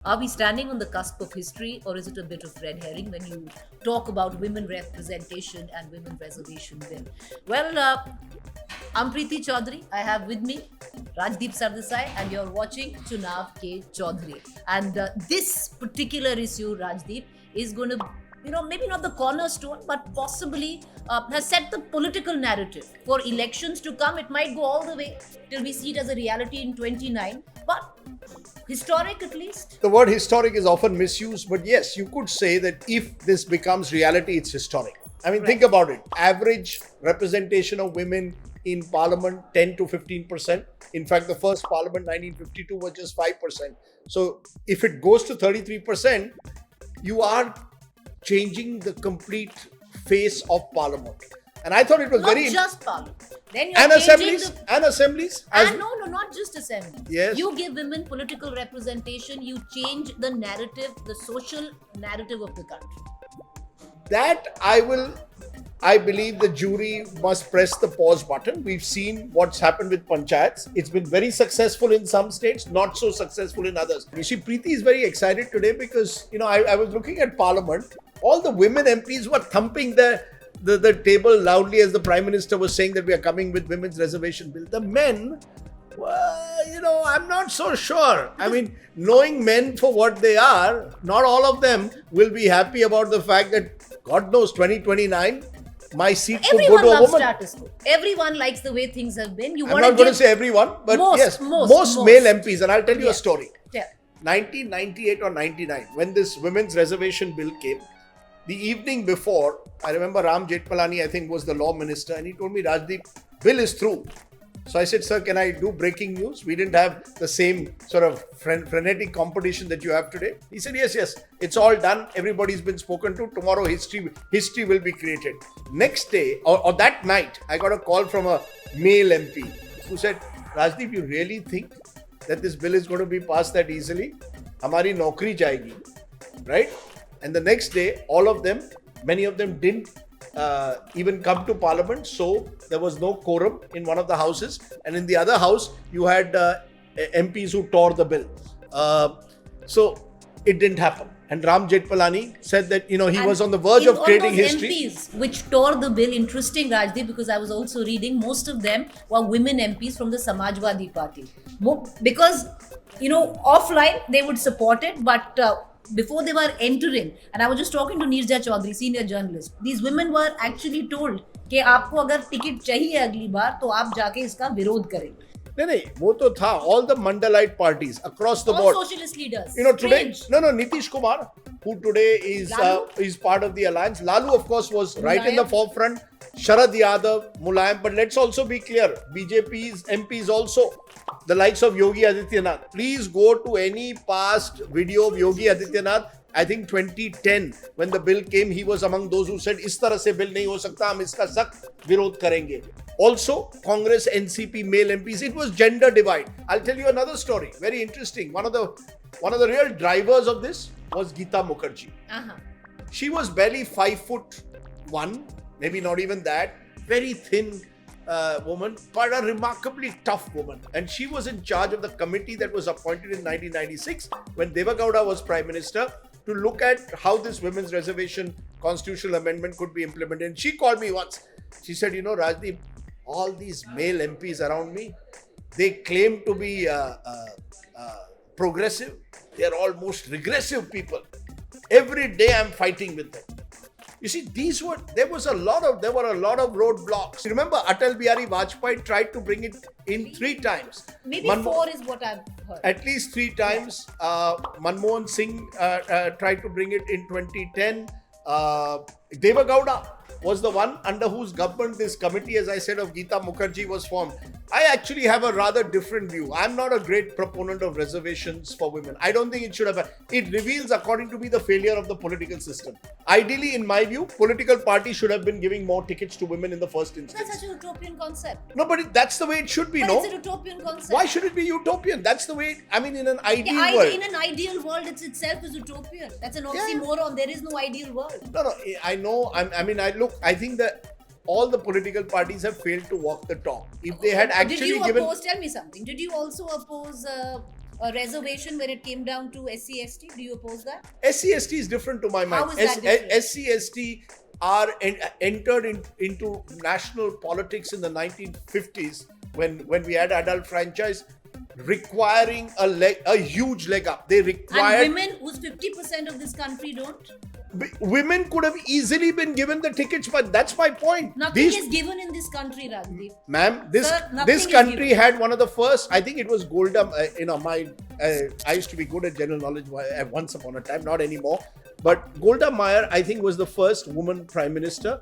Are we standing on the cusp of history, or is it a bit of red herring when you talk about women representation and women reservation bill? Well, I'm Preeti Choudhry. I have with me Rajdeep Sardesai, and you're watching Chunaav K. Choudhary. And this particular issue, Rajdeep, is going to, maybe not the cornerstone, but possibly has set the political narrative for elections to come. It might go all the way till we see it as a reality in 29. But historic, at least. The word historic is often misused, but yes, you could say that if this becomes reality, it's historic. I mean, think about it. Average representation of women in parliament 10 to 15%. In fact, the first parliament 1952 was just 5%. So if it goes to 33%, you are changing the complete face of parliament. And I thought it was Not very just parliament. Then you're and changing assemblies the and assemblies as and no, not just assembly. Yes. You give women political representation, you change the narrative, the social narrative of the country. that I believe the jury must press the pause button. We've seen what's happened with panchayats. It's been very successful in some states, not so successful in others. You see, Preeti is very excited today because, I was looking at parliament. All the women MPs were thumping the table loudly as the Prime Minister was saying that we are coming with Women's Reservation Bill. The men, well, I'm not so sure. I mean, knowing men for what they are, not all of them will be happy about the fact that, God knows, 2029, my seat could go Everyone to a loves woman. status quo. Everyone likes the way things have been. You I'm want not to going to give say everyone, but most, yes, most. male MPs. And I'll tell you Yeah. a story. Yeah. 1998 or 99, when this Women's Reservation Bill came, the evening before, I remember Ram Jethmalani, I think, was the law minister, and he told me, Rajdeep, bill is through. So I said, sir, can I do breaking news? We didn't have the same sort of frenetic competition that you have today. He said, yes, it's all done. Everybody's been spoken to. Tomorrow history will be created. Next day, or that night, I got a call from a male MP who said, Rajdeep, you really think that this bill is going to be passed that easily? Hamari naukri jayegi, right? And the next day, many of them didn't even come to parliament. So there was no quorum in one of the houses. And in the other house, you had MPs who tore the bill. So it didn't happen. And Ram Jethmalani said that, he was on the verge of creating history. MPs which tore the bill, interesting, Rajdeep, because I was also reading, most of them were women MPs from the Samajwadi Party. Because, offline, they would support it, but before they were entering, and I was just talking to Neerja Chaudhary, senior journalist, these women were actually told कि आपको अगर ticket चाहिए अगली बार तो आप जाके इसका विरोध करेंगे. नहीं वो तो था. All the Mandalite parties across the board. All socialist leaders. Today, Nitish Kumar, who today is part of the alliance. Lalu, of course, was right in the forefront. Sharad Yadav, Mulayam. But let's also be clear, BJP's MPs also, the likes of Yogi Adityanath. Please go to any past video of Yogi Adityanath. I think 2010, when the bill came, he was among those who said, इस तरह से bill नहीं हो सकता, हम इसका सख्त विरोध करेंगे. Also, Congress, NCP, male MPs, it was gender divide. I'll tell you another story, very interesting. One of the real drivers of this was Geeta Mukherjee. She was barely 5'1", maybe not even that, very thin woman, but a remarkably tough woman. And she was in charge of the committee that was appointed in 1996 when Deva Gowda was Prime Minister to look at how this women's reservation constitutional amendment could be implemented. And she called me once. She said, Rajdeep, all these male MPs around me, they claim to be progressive. They are almost regressive people. Every day I'm fighting with them. You see, there were a lot of roadblocks. Remember, Atal Bihari Vajpayee tried to bring it in 3 times. Maybe 4 is what I've heard. At least 3 times. Manmohan Singh tried to bring it in 2010. Deva Gowda was the one under whose government this committee, as I said, of Geeta Mukherjee was formed. I actually have a rather different view. I'm not a great proponent of reservations for women. I don't think it should have. It reveals, according to me, the failure of the political system. Ideally, in my view, political parties should have been giving more tickets to women in the first instance. That's such a utopian concept. No, but that's the way it should be, But no? it's a utopian concept. Why should it be utopian? That's the way, in an ideal world. In an ideal world, it's itself is utopian. That's an oxymoron. There is no ideal world. No, I know. I think that all the political parties have failed to walk the talk. If they had actually given... Tell me something. Did you also oppose a reservation when it came down to SC/ST? Do you oppose that? SC/ST is different to my mind. How is that different? SC/ST are entered into national politics in the 1950s when we had adult franchise, requiring a huge leg up. They required. And women, who's 50% of this country, don't. Women could have easily been given the tickets, but that's my point. Nothing is given in this country, Rajdeep. Ma'am, this Sir, country had one of the first. I think it was Golda. I used to be good at general knowledge once upon a time, not anymore. But Golda Meir, I think, was the first woman prime minister,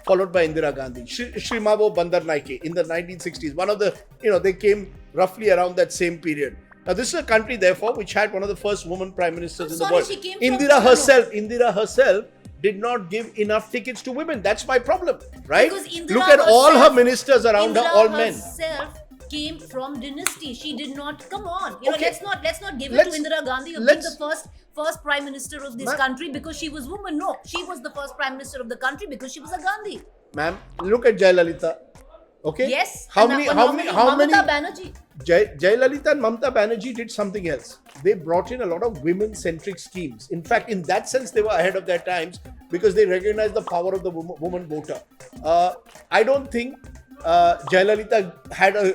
followed by Indira Gandhi. Shrimavo Bandaranaike in the 1960s. One of the, they came roughly around that same period. Now, this is a country, therefore, which had one of the first woman prime ministers in the world. She came Indira herself did not give enough tickets to women. That's my problem, right? Look at all her ministers around her, all men. Herself came from dynasty. She did not. Come on, Okay. let's not give it to Indira Gandhi of being the first prime minister of this country because she was woman. No, she was the first prime minister of the country because she was a Gandhi. Ma'am, look at Jayalalitha. Okay. Yes. How many? Mamata Banerjee. Jayalalitha and Mamata Banerjee did something else. They brought in a lot of women-centric schemes. In fact, in that sense, they were ahead of their times because they recognized the power of the woman voter. I don't think Jayalalitha had a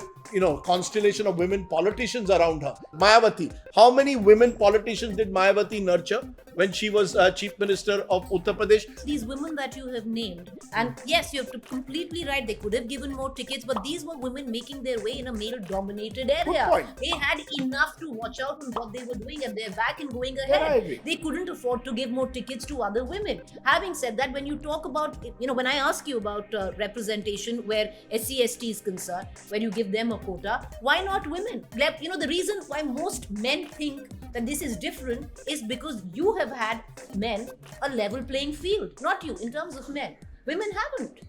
constellation of women politicians around her. Mayawati. How many women politicians did Mayawati nurture when she was chief minister of Uttar Pradesh? These women that you have named, and yes, you have to completely right. They could have given more tickets, but these were women making their way in a male-dominated area. Good point. They had enough to watch out on what they were doing, and they're back and going Yeah, I ahead. agree. They couldn't afford to give more tickets to other women. Having said that, when you talk about, when I ask you about representation where SC/ST is concerned, when you give them a quota, why not women? The reason why most men think that this is different is because you have had men a level playing field, not you in terms of men. Women haven't.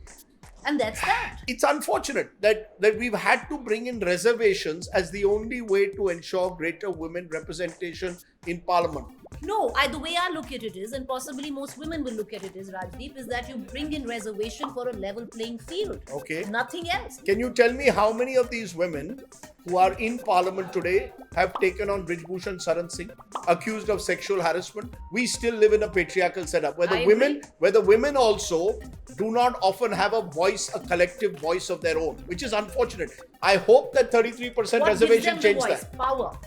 And that's that. It's unfortunate that we've had to bring in reservations as the only way to ensure greater women representation in parliament. No, the way I look at it is, and possibly most women will look at it is, Rajdeep, is that you bring in reservation for a level playing field. Okay. Nothing else. Can you tell me how many of these women who are in parliament today have taken on Brijbhushan Saran Singh, accused of sexual harassment? We still live in a patriarchal setup where the women also do not often have a voice, a collective voice of their own, which is unfortunate. I hope that 33% reservation change that. Power,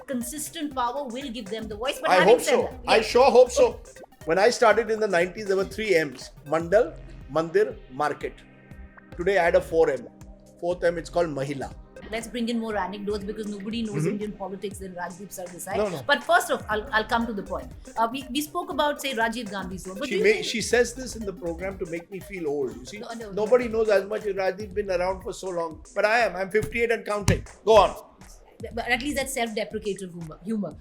consistent power will give them the voice. But I hope so. That, I sure hope so. When I started in the 90s, there were 3 M's: Mandal, Mandir, Market. Today I had a 4M. 4th M, it's called Mahila. Let's bring in more anecdotes because nobody knows Indian politics than Rajdeep Sardesai. No. But first off, I'll come to the point. We spoke about, say, Rajiv Gandhi's role. But She says this in the program to make me feel old. You see, No. nobody knows as much as Rajdeep been around for so long. But I'm 58 and counting. Go on. But at least that's self-deprecative humor.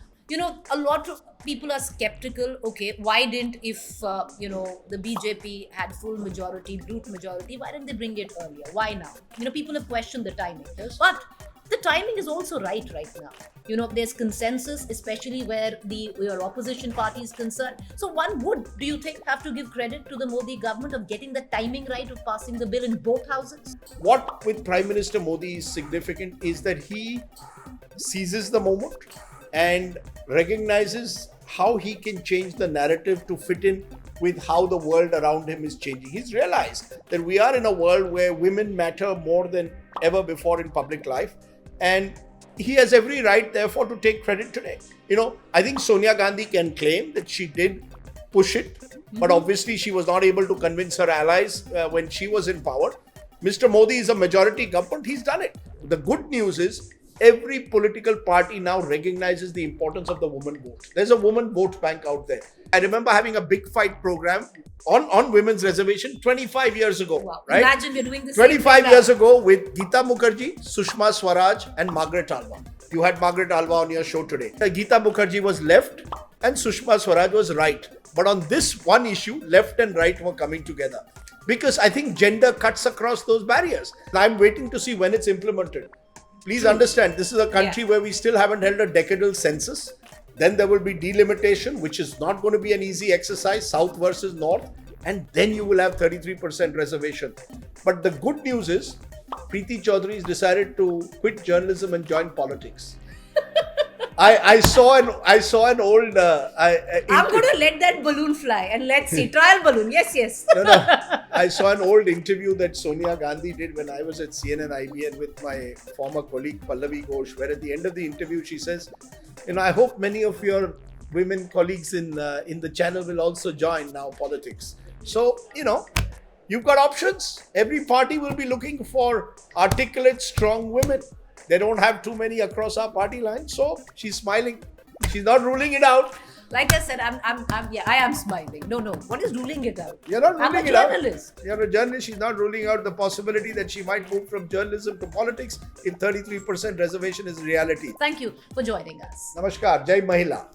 A lot of people are skeptical. Okay, why didn't, if the BJP had full majority, brute majority, why didn't they bring it earlier? Why now? People have questioned the timing. Yes. But the timing is also right now. There's consensus, especially where your opposition party is concerned. So one would, do you think, have to give credit to the Modi government of getting the timing right of passing the bill in both houses? What with Prime Minister Modi is significant is that he seizes the moment and recognizes how he can change the narrative to fit in with how the world around him is changing. He's realized that we are in a world where women matter more than ever before in public life, and he has every right, therefore, to take credit today. I think Sonia Gandhi can claim that she did push it, but obviously she was not able to convince her allies when she was in power. Mr. Modi is a majority government. He's done it. The good news is every political party now recognizes the importance of the woman vote. There's a woman vote bank out there. I remember having a big fight program on women's reservation 25 years ago. Wow. Right? Imagine we're doing this 25 years ago with Geeta Mukherjee, Sushma Swaraj and Margaret Alva. You had Margaret Alva on your show today. Geeta Mukherjee was left and Sushma Swaraj was right. But on this one issue, left and right were coming together. Because I think gender cuts across those barriers. I'm waiting to see when it's implemented. Please understand, this is a country where we still haven't held a decadal census. Then there will be delimitation, which is not going to be an easy exercise, South versus North. And then you will have 33% reservation. But the good news is, Preeti Choudhry has decided to quit journalism and join politics. I saw an old. I'm going to let that balloon fly and let's see. Trial balloon. Yes, yes. No. I saw an old interview that Sonia Gandhi did when I was at CNN IBN with my former colleague Pallavi Ghosh, where at the end of the interview she says, I hope many of your women colleagues in the channel will also join now politics. So, you've got options. Every party will be looking for articulate, strong women. They don't have too many across our party line. So she's smiling. She's not ruling it out. Like I said, I am smiling. No. What is ruling it out? You're not ruling it out. I'm a journalist. You're a journalist. She's not ruling out the possibility that she might move from journalism to politics if 33% reservation is reality. Thank you for joining us. Namaskar. Jai Mahila.